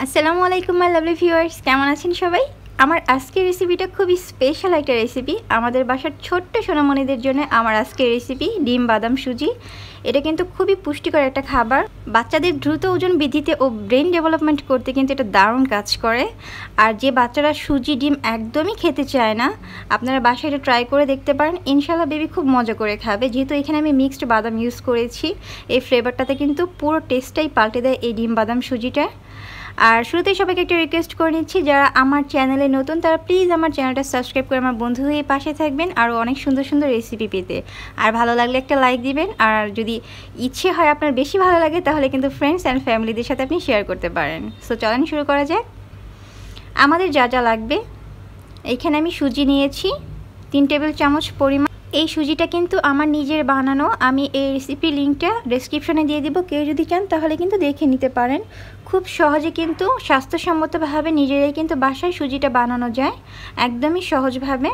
আসসালামু আলাইকুম my lovely viewers, কেমন আছেন সবাই? আমার আজকের রেসিপিটা খুবই স্পেশাল একটা রেসিপি। আমাদের বাসার ছোট্ট সোনামণিদের জন্য আমার আজকের রেসিপি ডিম বাদাম সুজি। এটা কিন্তু খুবই পুষ্টিকর একটা খাবার। বাচ্চাদের দ্রুত ওজন বৃদ্ধিতে ও ব্রেন ডেভেলপমেন্ট করতে কিন্তু এটা দারুণ কাজ করে। আর যে বাচ্চারা সুজি ডিম একদমই খেতে চায় না, আপনারা বাসায় এটা ট্রাই করে দেখতে পারেন। ইনশাআল্লাহ বেবি খুব মজা করে খাবে। যেহেতু এখানে আমি মিক্সড বাদাম ইউজ করেছি, এই ফ্লেভারটাতে কিন্তু পুরো টেস্টটাই পাল্টে দেয় এই ডিম বাদাম সুজিটা। আর শুরুতেই সবাইকে একটা রিকোয়েস্ট করে নিচ্ছি, যারা আমার চ্যানেলে নতুন তারা প্লিজ আমার চ্যানেলটা সাবস্ক্রাইব করে আমার বন্ধু হয়ে পাশে থাকবেন আরও অনেক সুন্দর সুন্দর রেসিপি পেতে। আর ভালো লাগলে একটা লাইক দিবেন। আর যদি ইচ্ছে হয় আপনার বেশি ভালো লাগে তাহলে কিন্তু ফ্রেন্ডস অ্যান্ড ফ্যামিলিদের সাথে আপনি শেয়ার করতে পারেন। সো চলেন শুরু করা যাক। আমাদের যা যা লাগবে, এইখানে আমি সুজি নিয়েছি 3 টেবিল চামচ পরিমাণ। এই সুজিটা কিন্তু আমার নিজের বানানো। আমি এই রেসিপির লিঙ্কটা ডেসক্রিপশনে দিয়ে দিব, কেউ যদি চান তাহলে কিন্তু দেখে নিতে পারেন। খুব সহজে কিন্তু স্বাস্থ্যসম্মতভাবে নিজেরাই কিন্তু বাসায় সুজিটা বানানো যায়, একদমই সহজভাবে।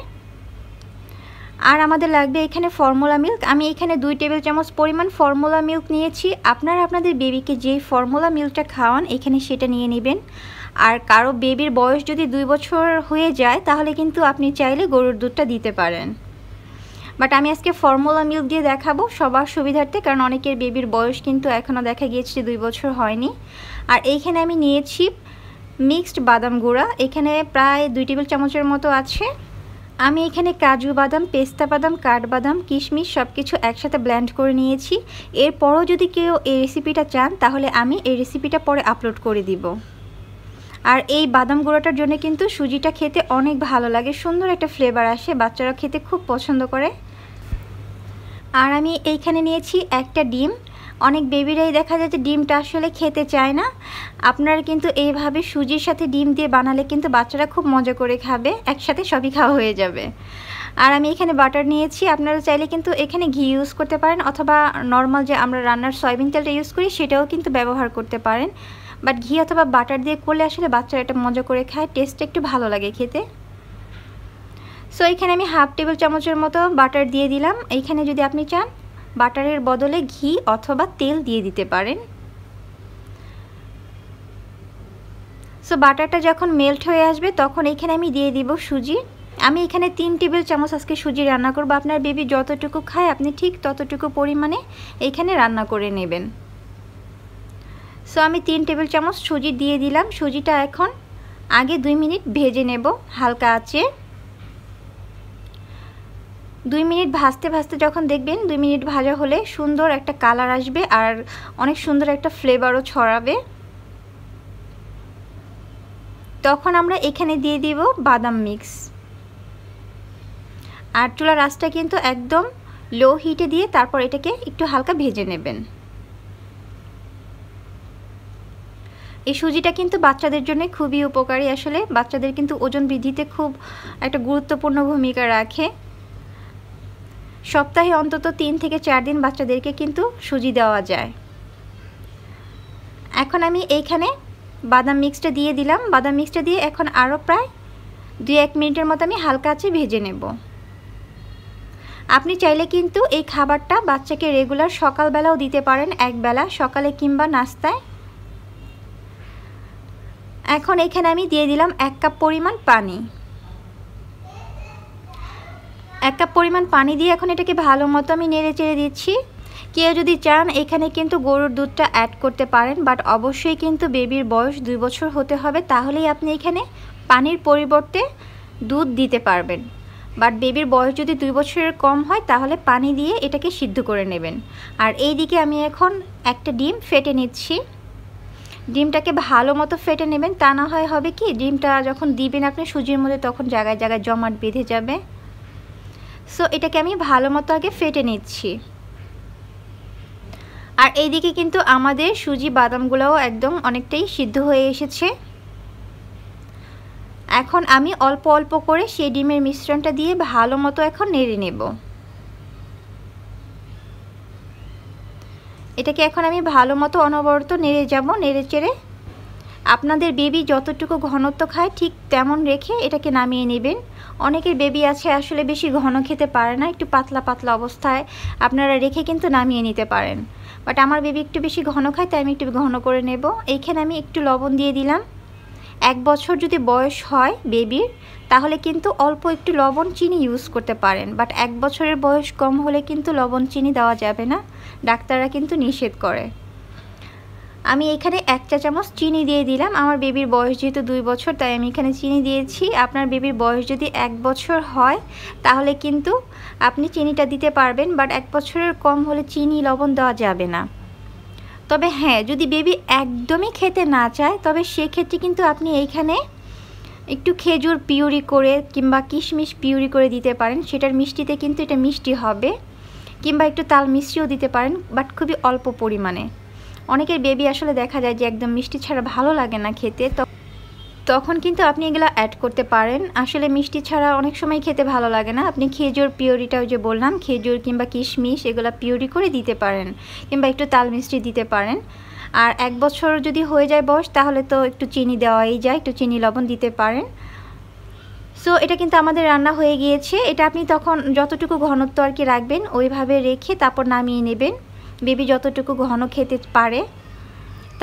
আর আমাদের লাগবে এখানে ফর্মুলা মিল্ক। আমি এখানে 2 টেবিল চামচ পরিমাণ ফর্মুলা মিল্ক নিয়েছি। আপনারা আপনাদের বেবিকে যেই ফর্মুলা মিল্কটা খাওয়ান এখানে সেটা নিয়ে নেবেন। আর কারো বেবির বয়স যদি 2 বছর হয়ে যায় তাহলে কিন্তু আপনি চাইলে গরুর দুধটা দিতে পারেন, বাট আমি আজকে ফর্মুলা মিল্ক দিয়ে দেখাবো সবার সুবিধার্থে, কারণ অনেকের বেবির বয়স কিন্তু এখনও দেখা গিয়েছে 2 বছর হয়নি। আর এইখানে আমি নিয়েছি মিক্সড বাদাম গুঁড়া, এখানে প্রায় 2 টেবিল চামচের মতো আছে। আমি এখানে কাজু বাদাম, পেস্তা বাদাম, কাঠবাদাম, কিশমিশ সব কিছু একসাথে ব্লেন্ড করে নিয়েছি। এরপরও যদি কেউ এই রেসিপিটা চান তাহলে আমি এই রেসিপিটা পরে আপলোড করে দিব। আর এই বাদাম গুঁড়োটার জন্য কিন্তু সুজিটা খেতে অনেক ভালো লাগে, সুন্দর একটা ফ্লেভার আসে, বাচ্চারা খেতে খুব পছন্দ করে। আর আমি এইখানে নিয়েছি একটা ডিম। অনেক বেবিরাই দেখা যায় যে ডিমটা আসলে খেতে চায় না। আপনারা কিন্তু এইভাবে সুজির সাথে ডিম দিয়ে বানালে কিন্তু বাচ্চারা খুব মজা করে খাবে, একসাথে সবই খাওয়া হয়ে যাবে। আর আমি এখানে বাটার নিয়েছি। আপনারা চাইলে কিন্তু এখানে ঘি ইউজ করতে পারেন, অথবা নর্মাল যে আমরা রান্নার সয়াবিন তেলটা ইউজ করি সেটাও কিন্তু ব্যবহার করতে পারেন। বাট ঘি অথবা বাটার দিয়ে করলে আসলে বাচ্চারা এটা মজা করে খায়, টেস্টটা একটু ভালো লাগে খেতে। সো এখানে আমি হাফ টেবিল চামচের মতো বাটার দিয়ে দিলাম। এইখানে যদি আপনি চান বাটারের বদলে ঘি অথবা তেল দিয়ে দিতে পারেন। সো বাটারটা যখন মেল্ট হয়ে আসবে তখন এখানে আমি দিয়ে দিব সুজি। আমি এখানে 3 টেবিল চামচ আজকে সুজি রান্না করব। আপনার বেবি যতটুকু খায় আপনি ঠিক ততটুকু পরিমাণে এইখানে রান্না করে নেবেন। সো আমি 3 টেবিল চামচ সুজি দিয়ে দিলাম। সুজিটা এখন আগে 2 মিনিট ভেজে নেব হালকা আঁচে। 2 মিনিট ভাজতে ভাজতে যখন দেখবেন 2 মিনিট ভাজা হলে সুন্দর একটা কালার আসবে আর অনেক সুন্দর একটা ফ্লেভারও ছড়াবে, তখন আমরা এখানে দিয়ে দিব বাদাম মিক্স। আর চুলার আঁচটা কিন্তু একদম লো হিটে দিয়ে তারপর এটাকে একটু হালকা ভেজে নেবেন। এই সুজিটা কিন্তু বাচ্চাদের জন্য খুবই উপকারী। আসলে বাচ্চাদের কিন্তু ওজন বৃদ্ধিতে খুব একটা গুরুত্বপূর্ণ ভূমিকা রাখে। সপ্তাহে অন্তত 3 থেকে 4 দিন বাচ্চাদেরকে কিন্তু সুজি দেওয়া যায়। এখন আমি এইখানে বাদাম মিক্সটা দিয়ে দিলাম। বাদাম মিক্সটা দিয়ে এখন আরও প্রায় 2-1 মিনিটের মতো আমি হালকা আঁচে ভেজে নেব। আপনি চাইলে কিন্তু এই খাবারটা বাচ্চাকে রেগুলার সকালবেলাও দিতে পারেন, একবেলা সকালে কিংবা নাস্তায়। এখন এখানে আমি দিয়ে দিলাম 1 কাপ পরিমাণ পানি। 1 কাপ পরিমাণ পানি দিয়ে এখন এটাকে ভালো মতো আমি নেড়ে চেড়ে দিচ্ছি। কেউ যদি চান এখানে কিন্তু গরুর দুধটা অ্যাড করতে পারেন, বাট অবশ্যই কিন্তু বেবির বয়স 2 বছর হতে হবে, তাহলেই আপনি এখানে পানির পরিবর্তে দুধ দিতে পারবেন। বাট বেবির বয়স যদি 2 বছরের কম হয় তাহলে পানি দিয়ে এটাকে সিদ্ধ করে নেবেন। আর এই দিকে আমি এখন একটা ডিম ফেটে নিচ্ছি। ডিমটাকে ভালো মতো ফেটে নেবেন, তা না হয় হবে কি ডিমটা যখন দিবেন আপনি সুজির মধ্যে তখন জায়গায় জায়গায় জমাট বেঁধে যাবে। সো এটাকে আমি ভালো মতো আগে ফেটে নিচ্ছি। আর এইদিকে কিন্তু আমাদের সুজি বাদামগুলোও একদম অনেকটাই সিদ্ধ হয়ে এসেছে। এখন আমি অল্প অল্প করে সেই ডিমের মিশ্রণটা দিয়ে ভালো মতো এখন নেড়ে নেব। এটাকে এখন আমি ভালো মতো অনবরত নেড়ে যাব, নেড়ে চেড়ে আপনাদের বেবি যতটুকু ঘনত্ব খায় ঠিক তেমন রেখে এটাকে নামিয়ে নেবেন। অনেকের বেবি আছে আসলে বেশি ঘন খেতে পারে না, একটু পাতলা পাতলা অবস্থায় আপনারা রেখে কিন্তু নামিয়ে নিতে পারেন। বাট আমার বেবি একটু বেশি ঘন খায় তাই আমি একটু ঘন করে নেব। এইখানে আমি একটু লবণ দিয়ে দিলাম। 1 বছর যদি বয়স হয় বেবির, তাহলে কিন্তু অল্প একটু লবণ চিনি ইউজ করতে পারেন, বাট 1 বছরের বয়স কম হলে কিন্তু লবণ চিনি দেওয়া যাবে না, ডাক্তাররা কিন্তু নিষেধ করে। আমি এখানে 1 চা চামচ চিনি দিয়ে দিলাম। আমার বেবির বয়স যেহেতু 2 বছর, তাই আমি এখানে চিনি দিয়েছি। আপনার বেবির বয়স যদি 1 বছর হয় তাহলে কিন্তু আপনি চিনিটা দিতে পারবেন, বাট 1 বছরের কম হলে চিনি লবণ দেওয়া যাবে না। তবে হ্যাঁ, যদি বেবি একদমই খেতে না চায় তবে সেক্ষেত্রে কিন্তু আপনি এইখানে একটু খেজুর পিউরি করে কিংবা কিশমিশ পিউরি করে দিতে পারেন, সেটার মিষ্টিতে কিন্তু এটা মিষ্টি হবে, কিংবা একটু তাল মিষ্টিও দিতে পারেন, বাট খুবই অল্প পরিমাণে। অনেকের বেবি আসলে দেখা যায় যে একদম মিষ্টি ছাড়া ভালো লাগে না খেতে, তখন কিন্তু আপনি এগুলো অ্যাড করতে পারেন। আসলে মিষ্টি ছাড়া অনেক সময় খেতে ভালো লাগে না, আপনি খেজুর পিউরিটাও যে বললাম, খেজুর কিংবা কিশমিশ এগুলো পিউরি করে দিতে পারেন, কিংবা একটু তাল মিষ্টি দিতে পারেন। আর 1 বছর যদি হয়ে যায় বয়স, তাহলে তো একটু চিনি দেওয়াই যায়, একটু চিনি লবণ দিতে পারেন। সো এটা কিন্তু আমাদের রান্না হয়ে গিয়েছে। এটা আপনি তখন যতটুকু ঘনত্ব আর কি রাখবেন ওইভাবে রেখে তারপর নামিয়ে নেবেন, বেবি যতটুকু ঘন খেতে পারে।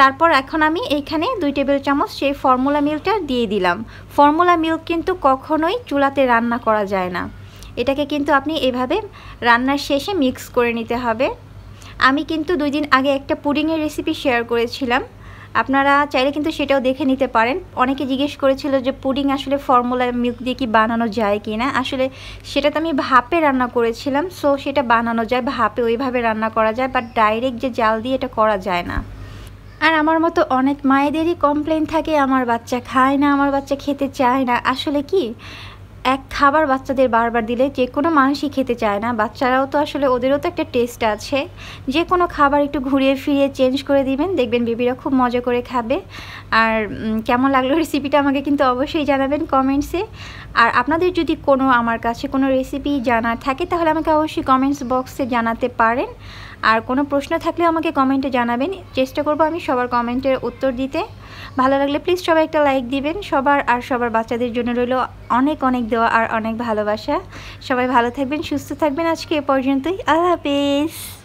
তারপর এখন আমি এইখানে 2 টেবিল চামচ সেই ফর্মুলা মিল্কটা দিয়ে দিলাম। ফর্মুলা মিল্ক কিন্তু কখনোই চুলাতে রান্না করা যায় না, এটাকে কিন্তু আপনি এভাবে রান্নার শেষে মিক্স করে নিতে হবে। আমি কিন্তু 2 দিন আগে একটা পুডিংয়ের রেসিপি শেয়ার করেছিলাম, আপনারা চাইলে কিন্তু সেটাও দেখে নিতে পারেন। অনেকে জিজ্ঞেস করেছিল যে পুডিং আসলে ফর্মুলা মিল্ক দিয়ে কি বানানো যায় কি না। আসলে সেটা তো আমি ভাপে রান্না করেছিলাম, সো সেটা বানানো যায় ভাপে, ওইভাবে রান্না করা যায়, বাট ডাইরেক্ট যে জাল দিয়ে এটা করা যায় না। আর আমার মতো অনেক মায়েদেরই কমপ্লেন থাকে, আমার বাচ্চা খায় না, আমার বাচ্চা খেতে চায় না। আসলে কি, এক খাবার বাচ্চাদের বারবার দিলে যে কোনো মানুষই খেতে চায় না, বাচ্চারাও তো আসলে ওদেরও তো একটা টেস্ট আছে। যে কোনো খাবার একটু ঘুরিয়ে ফিরিয়ে চেঞ্জ করে দিবেন, দেখবেন বেবিরা খুব মজা করে খাবে। আর কেমন লাগলো রেসিপিটা আমাকে কিন্তু অবশ্যই জানাবেন কমেন্টসে। আর আপনাদের যদি কোনো আমার কাছে কোনো রেসিপি জানার থাকে তাহলে আমাকে অবশ্যই কমেন্টস বক্সে জানাতে পারেন। আর কোনো প্রশ্ন থাকলে আমাকে কমেন্টে জানাবেন, চেষ্টা করব আমি সবার কমেন্টের উত্তর দিতে। ভালো লাগলে প্লিজ সবাই একটা লাইক দিবেন। সবার বাচ্চাদের জন্য রইল অনেক অনেক দোয়া আর অনেক ভালোবাসা। সবাই ভালো থাকবেন, সুস্থ থাকবেন। আজকে এ পর্যন্তই, আল্লাহ হাফেজ।